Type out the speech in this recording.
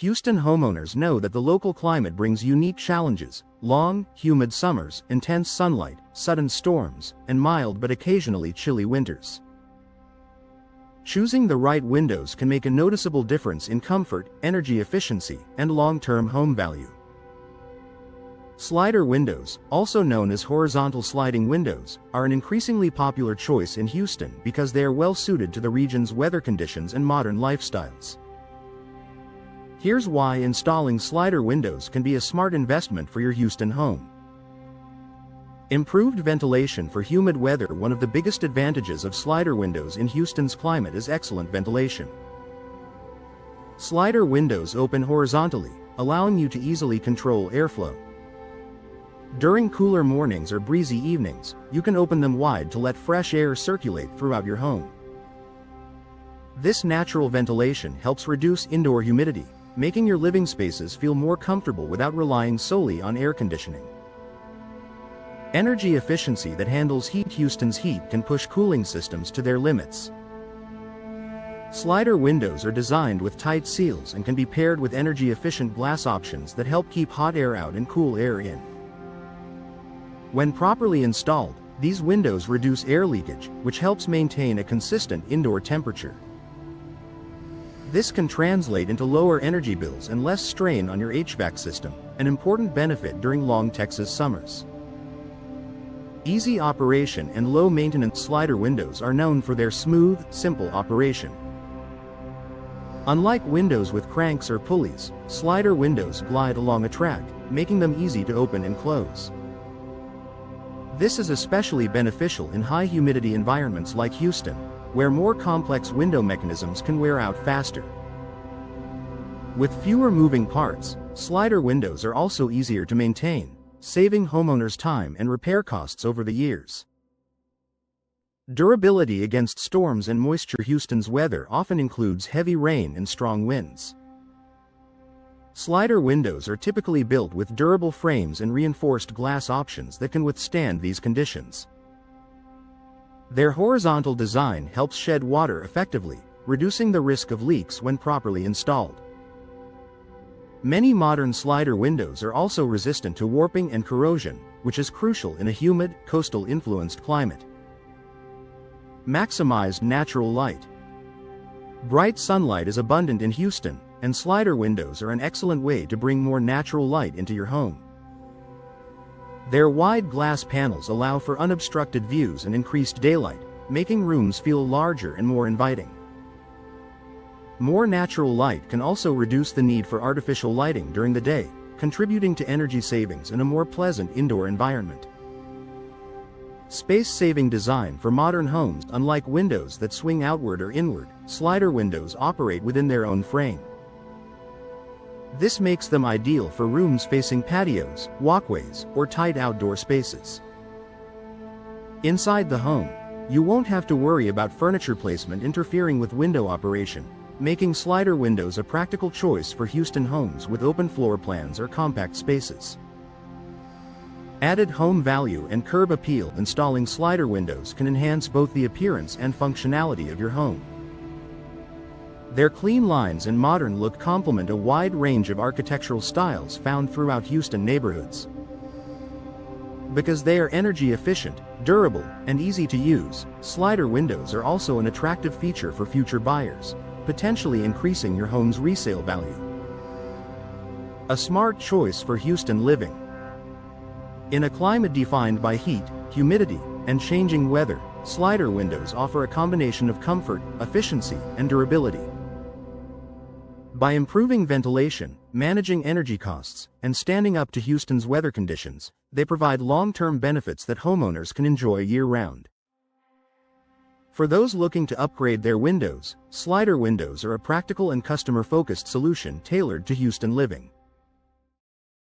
Houston homeowners know that the local climate brings unique challenges: long, humid summers, intense sunlight, sudden storms, and mild but occasionally chilly winters. Choosing the right windows can make a noticeable difference in comfort, energy efficiency, and long-term home value. Slider windows, also known as horizontal sliding windows, are an increasingly popular choice in Houston because they are well suited to the region's weather conditions and modern lifestyles. Here's why installing slider windows can be a smart investment for your Houston home. Improved ventilation for humid weather. One of the biggest advantages of slider windows in Houston's climate is excellent ventilation. Slider windows open horizontally, allowing you to easily control airflow. During cooler mornings or breezy evenings, you can open them wide to let fresh air circulate throughout your home. This natural ventilation helps reduce indoor humidity, making your living spaces feel more comfortable without relying solely on air conditioning. Energy efficiency that handles heat. Houston's heat can push cooling systems to their limits. Slider windows are designed with tight seals and can be paired with energy-efficient glass options that help keep hot air out and cool air in. When properly installed, these windows reduce air leakage, which helps maintain a consistent indoor temperature. This can translate into lower energy bills and less strain on your HVAC system, an important benefit during long Texas summers. Easy operation and low-maintenance. Slider windows are known for their smooth, simple operation. Unlike windows with cranks or pulleys, slider windows glide along a track, making them easy to open and close. This is especially beneficial in high-humidity environments like Houston, where more complex window mechanisms can wear out faster. With fewer moving parts, slider windows are also easier to maintain, saving homeowners time and repair costs over the years. Durability against storms and moisture. Houston's weather often includes heavy rain and strong winds. Slider windows are typically built with durable frames and reinforced glass options that can withstand these conditions. Their horizontal design helps shed water effectively, reducing the risk of leaks when properly installed. Many modern slider windows are also resistant to warping and corrosion, which is crucial in a humid, coastal-influenced climate. Maximized natural light. Bright sunlight is abundant in Houston, and slider windows are an excellent way to bring more natural light into your home. Their wide glass panels allow for unobstructed views and increased daylight, making rooms feel larger and more inviting. More natural light can also reduce the need for artificial lighting during the day, contributing to energy savings and a more pleasant indoor environment. Space-saving design for modern homes. Unlike windows that swing outward or inward, slider windows operate within their own frame. This makes them ideal for rooms facing patios, walkways, or tight outdoor spaces. Inside the home, you won't have to worry about furniture placement interfering with window operation, making slider windows a practical choice for Houston homes with open floor plans or compact spaces. Added home value and curb appeal. Installing slider windows can enhance both the appearance and functionality of your home. Their clean lines and modern look complement a wide range of architectural styles found throughout Houston neighborhoods. Because they are energy efficient, durable, and easy to use, slider windows are also an attractive feature for future buyers, potentially increasing your home's resale value. A smart choice for Houston living. In a climate defined by heat, humidity, and changing weather, slider windows offer a combination of comfort, efficiency, and durability. By improving ventilation, managing energy costs, and standing up to Houston's weather conditions, they provide long-term benefits that homeowners can enjoy year-round. For those looking to upgrade their windows, slider windows are a practical and customer-focused solution tailored to Houston living.